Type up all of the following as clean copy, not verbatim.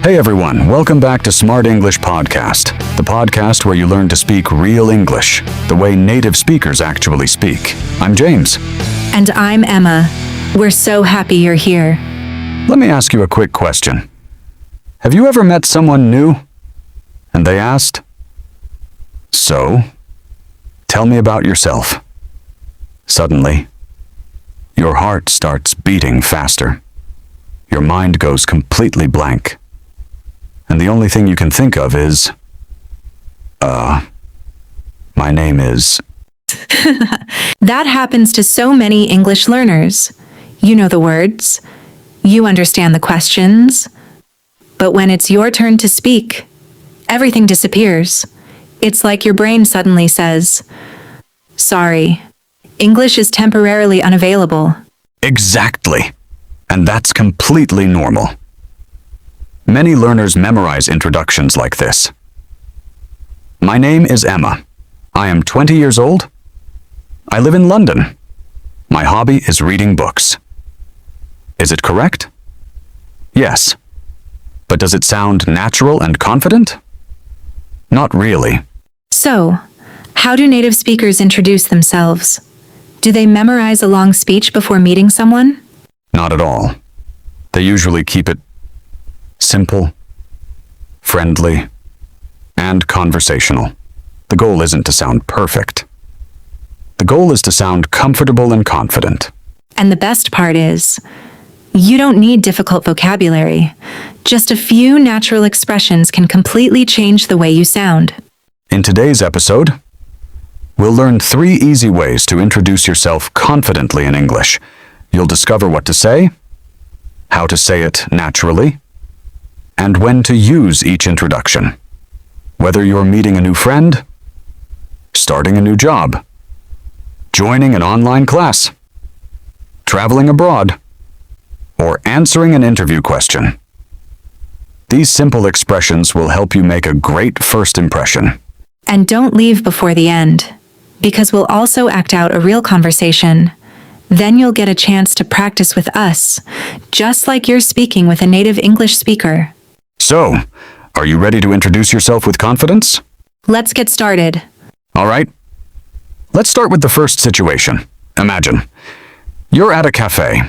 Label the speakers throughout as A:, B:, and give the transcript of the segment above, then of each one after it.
A: Hey everyone, welcome back to Smart English Podcast, the podcast where you learn to speak real English, the way native speakers actually speak. I'm James.
B: And I'm Emma. We're so happy you're here.
A: Let me ask you a quick question. Have you ever met someone new? And they asked, "So, tell me about yourself." Suddenly, your heart starts beating faster. Your mind goes completely blank. And the only thing you can think of is, my name is...
B: That happens to so many English learners. You know the words, you understand the questions, but when it's your turn to speak, everything disappears. It's like your brain suddenly says, "Sorry, English is temporarily unavailable."
A: Exactly. And that's completely normal. Many learners memorize introductions like this. My name is Emma. I am 20 years old. I live in London. My hobby is reading books. Is it correct? Yes. But does it sound natural and confident? Not really.
B: So, how do native speakers introduce themselves? Do they memorize a long speech before meeting someone?
A: Not at all. They usually keep it simple, friendly, and conversational. The goal isn't to sound perfect. The goal is to sound comfortable and confident.
B: And the best part is, you don't need difficult vocabulary. Just a few natural expressions can completely change the way you sound.
A: In today's episode, we'll learn 3 easy ways to introduce yourself confidently in English. You'll discover what to say, how to say it naturally, and when to use each introduction. Whether you're meeting a new friend, starting a new job, joining an online class, traveling abroad, or answering an interview question. These simple expressions will help you make a great first impression.
B: And don't leave before the end, because we'll also act out a real conversation. Then you'll get a chance to practice with us, just like you're speaking with a native English speaker.
A: So, are you ready to introduce yourself with confidence?
B: Let's get started.
A: All right. Let's start with the first situation. Imagine, you're at a cafe,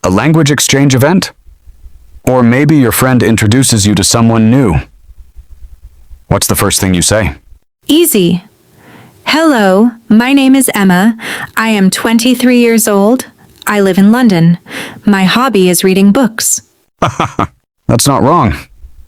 A: a language exchange event, or maybe your friend introduces you to someone new. What's the first thing you say?
B: Easy. Hello, my name is Emma. I am 23 years old. I live in London. My hobby is reading books.
A: That's not wrong,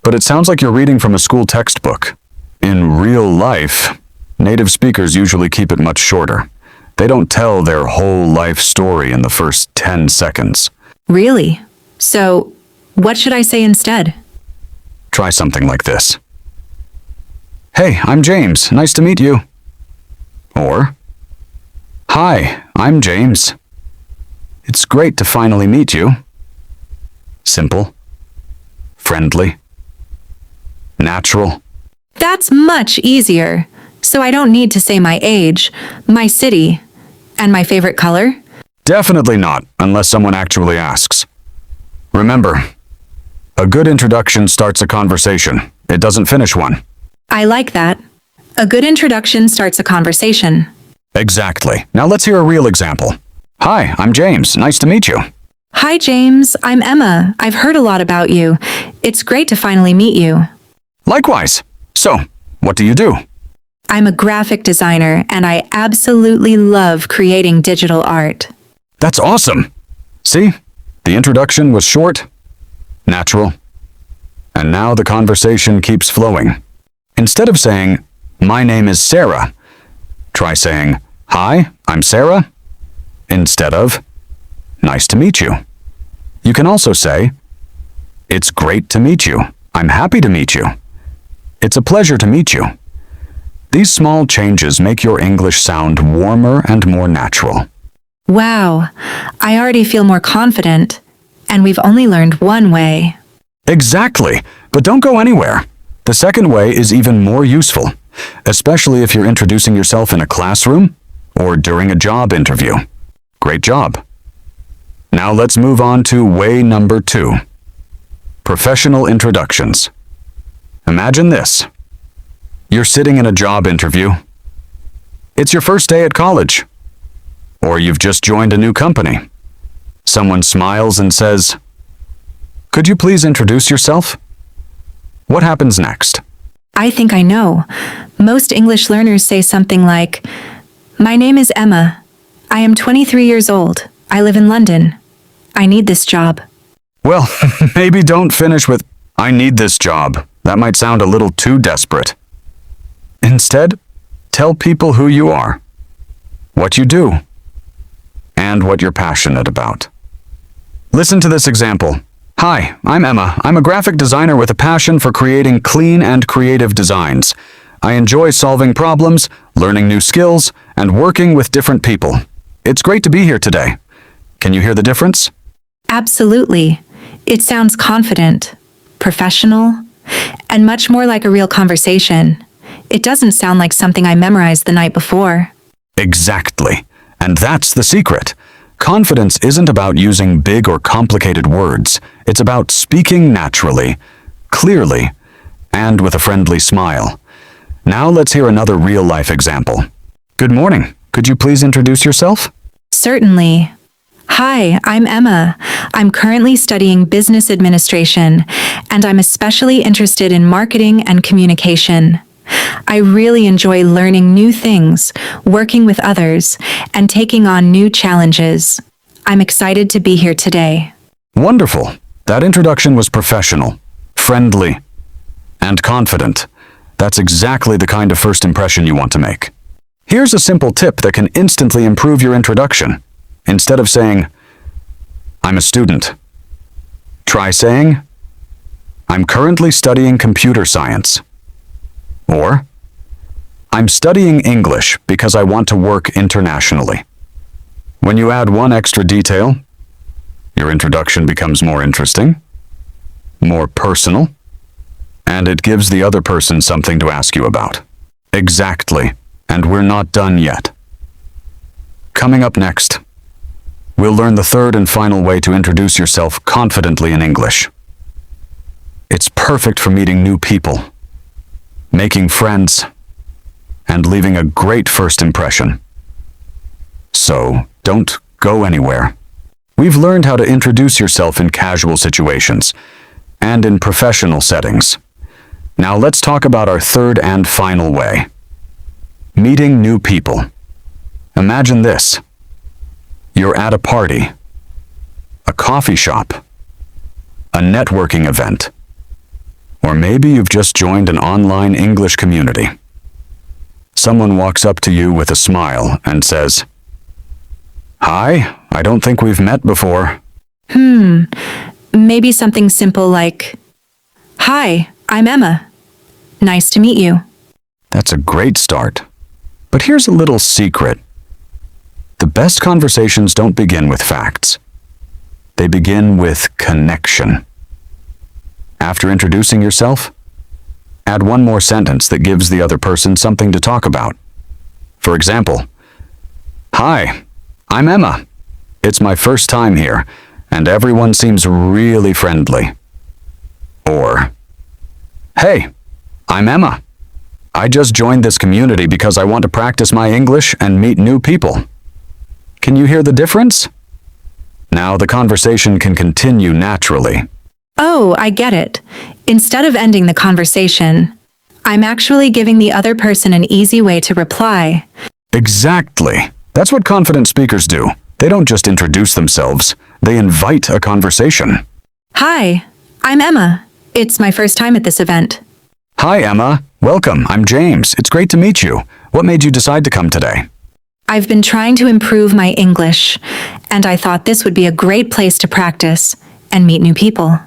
A: but it sounds like you're reading from a school textbook. In real life, native speakers usually keep it much shorter. They don't tell their whole life story in the first 10 seconds.
B: Really? So, what should I say instead?
A: Try something like this. Hey, I'm James. Nice to meet you. Or, hi, I'm James. It's great to finally meet you. Simple, friendly, natural.
B: That's much easier. So I don't need to say my age, my city, and my favorite color?
A: Definitely not, unless someone actually asks. Remember, a good introduction starts a conversation. It doesn't finish one.
B: I like that. A good introduction starts a conversation.
A: Exactly. Now let's hear a real example. Hi, I'm James. Nice to meet you.
B: Hi, James. I'm Emma. I've heard a lot about you. It's great to finally meet you.
A: Likewise. So, what do you do?
B: I'm a graphic designer, and I absolutely love creating digital art.
A: That's awesome. See? The introduction was short, natural, and now the conversation keeps flowing. Instead of saying, "My name is Sarah," try saying, "Hi, I'm Sarah," instead of, "Nice to meet you." You can also say, "It's great to meet you. I'm happy to meet you. It's a pleasure to meet you." These small changes make your English sound warmer and more natural.
B: Wow, I already feel more confident, and we've only learned one way.
A: Exactly, but don't go anywhere. The second way is even more useful, especially if you're introducing yourself in a classroom or during a job interview. Great job. Now let's move on to way number 2. Professional introductions. Imagine this. You're sitting in a job interview. It's your first day at college. Or you've just joined a new company. Someone smiles and says, "Could you please introduce yourself?" What happens next?
B: I think I know. Most English learners say something like, "My name is Emma. I am 23 years old. I live in London. I need this job."
A: Well, maybe don't finish with, "I need this job." That might sound a little too desperate. Instead, tell people who you are, what you do, and what you're passionate about. Listen to this example. "Hi, I'm Emma. I'm a graphic designer with a passion for creating clean and creative designs. I enjoy solving problems, learning new skills, and working with different people. It's great to be here today." Can you hear the difference?
B: Absolutely. It sounds confident, professional, and much more like a real conversation. It doesn't sound like something I memorized the night before.
A: Exactly. And that's the secret. Confidence isn't about using big or complicated words. It's about speaking naturally, clearly, and with a friendly smile. Now let's hear another real-life example. "Good morning. Could you please introduce yourself?"
B: Certainly. Hi, I'm Emma. I'm currently studying business administration, and I'm especially interested in marketing and communication. I really enjoy learning new things, working with others, and taking on new challenges. I'm excited to be here today.
A: Wonderful. That introduction was professional, friendly, and confident. That's exactly the kind of first impression you want to make. Here's a simple tip that can instantly improve your introduction. Instead of saying, "I'm a student," try saying, "I'm currently studying computer science." Or, "I'm studying English because I want to work internationally." When you add one extra detail, your introduction becomes more interesting, more personal, and it gives the other person something to ask you about. Exactly, and we're not done yet. Coming up next, we'll learn the third and final way to introduce yourself confidently in English. It's perfect for meeting new people, making friends, and leaving a great first impression. So, don't go anywhere. We've learned how to introduce yourself in casual situations and in professional settings. Now let's talk about our third and final way. Meeting new people. Imagine this. You're at a party, a coffee shop, a networking event, or maybe you've just joined an online English community. Someone walks up to you with a smile and says, "Hi, I don't think we've met before."
B: Maybe something simple like, "Hi, I'm Emma. Nice to meet you."
A: That's a great start. But here's a little secret. The best conversations don't begin with facts. They begin with connection. After introducing yourself, add one more sentence that gives the other person something to talk about. For example, "Hi, I'm Emma. It's my first time here, and everyone seems really friendly." Or, "Hey, I'm Emma. I just joined this community because I want to practice my English and meet new people." Can you hear the difference? Now the conversation can continue naturally.
B: Oh, I get it. Instead of ending the conversation, I'm actually giving the other person an easy way to reply.
A: Exactly. That's what confident speakers do. They don't just introduce themselves, they invite a conversation.
B: Hi, I'm Emma. It's my first time at this event.
A: "Hi, Emma. Welcome. I'm James. It's great to meet you. What made you decide to come today?"
B: I've been trying to improve my English, and I thought this would be a great place to practice and meet new people.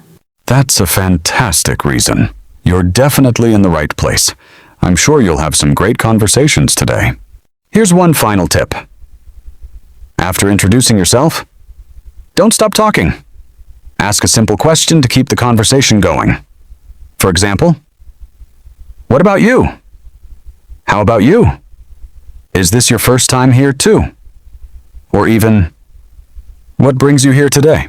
A: That's a fantastic reason. You're definitely in the right place. I'm sure you'll have some great conversations today. Here's one final tip. After introducing yourself, don't stop talking. Ask a simple question to keep the conversation going. For example, "What about you?" "How about you?" "Is this your first time here too?" Or even, "What brings you here today?"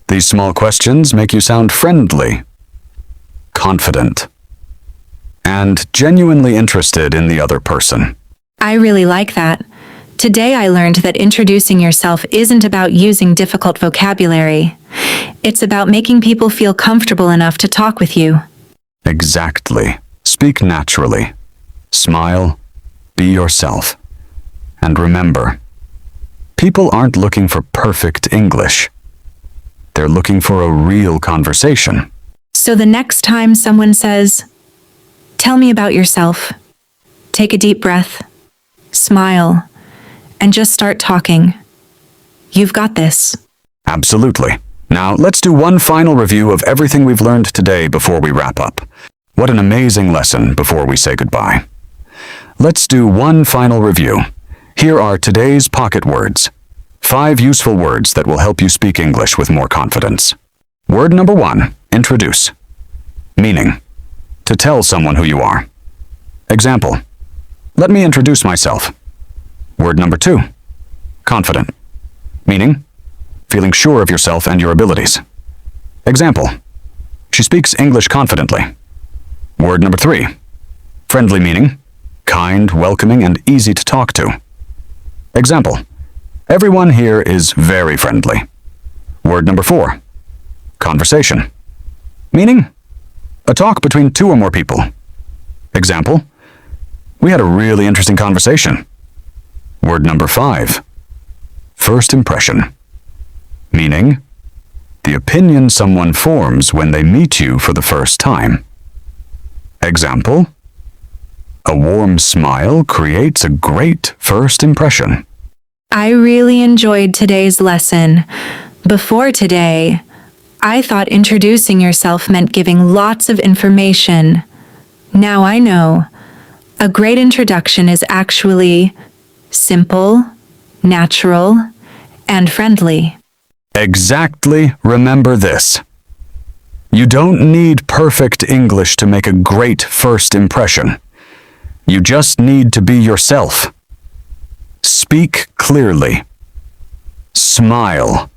A: These small questions make you sound friendly, confident, and genuinely interested in the other person.
B: I really like that. Today I learned that introducing yourself isn't about using difficult vocabulary. It's about making people feel comfortable enough to talk with you.
A: Exactly. Speak naturally. Smile. Be yourself. And remember, people aren't looking for perfect English. They're looking for a real conversation.
B: So the next time someone says, "Tell me about yourself," take a deep breath, smile, and just start talking. You've got this.
A: Absolutely. Now, let's do one final review of everything we've learned today before we wrap up. What an amazing lesson before we say goodbye. Let's do one final review. Here are today's pocket words. 5 useful words that will help you speak English with more confidence. Word number 1, introduce. Meaning, to tell someone who you are. Example, let me introduce myself. Word number 2, confident. Meaning, feeling sure of yourself and your abilities. Example, she speaks English confidently. Word number 3, friendly meaning, kind, welcoming, and easy to talk to. Example, everyone here is very friendly. Word number 4, conversation. Meaning, a talk between 2 or more people. Example, we had a really interesting conversation. Word number 5, first impression. Meaning, the opinion someone forms when they meet you for the first time. Example, a warm smile creates a great first impression.
B: I really enjoyed today's lesson. Before today, I thought introducing yourself meant giving lots of information. Now I know. A great introduction is actually simple, natural, and friendly.
A: Exactly. Remember this. You don't need perfect English to make a great first impression. You just need to be yourself. Speak clearly. Smile.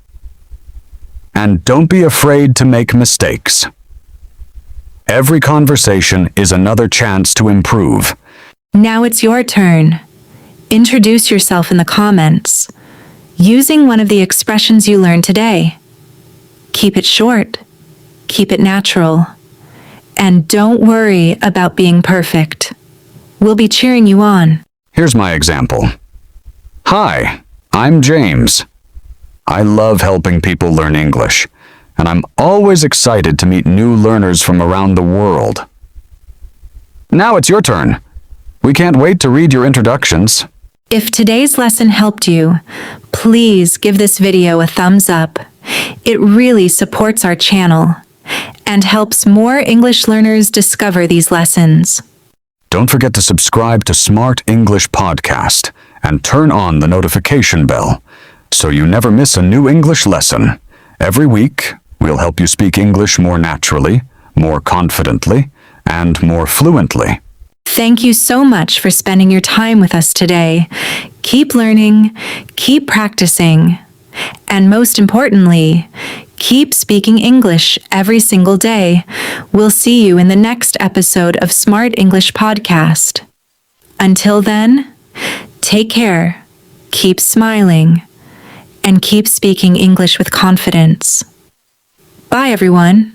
A: And don't be afraid to make mistakes. Every conversation is another chance to improve.
B: Now it's your turn. Introduce yourself in the comments, using one of the expressions you learned today. Keep it short, keep it natural, and don't worry about being perfect. We'll be cheering you on.
A: Here's my example. Hi, I'm James. I love helping people learn English, and I'm always excited to meet new learners from around the world. Now it's your turn. We can't wait to read your introductions.
B: If today's lesson helped you, please give this video a thumbs up. It really supports our channel and helps more English learners discover these lessons.
A: Don't forget to subscribe to Smart English Podcast and turn on the notification bell so you never miss a new English lesson. Every week, we'll help you speak English more naturally, more confidently, and more fluently.
B: Thank you so much for spending your time with us today. Keep learning, keep practicing, and most importantly, keep speaking English every single day. We'll see you in the next episode of Smart English Podcast. Until then, take care, keep smiling, and keep speaking English with confidence. Bye, everyone.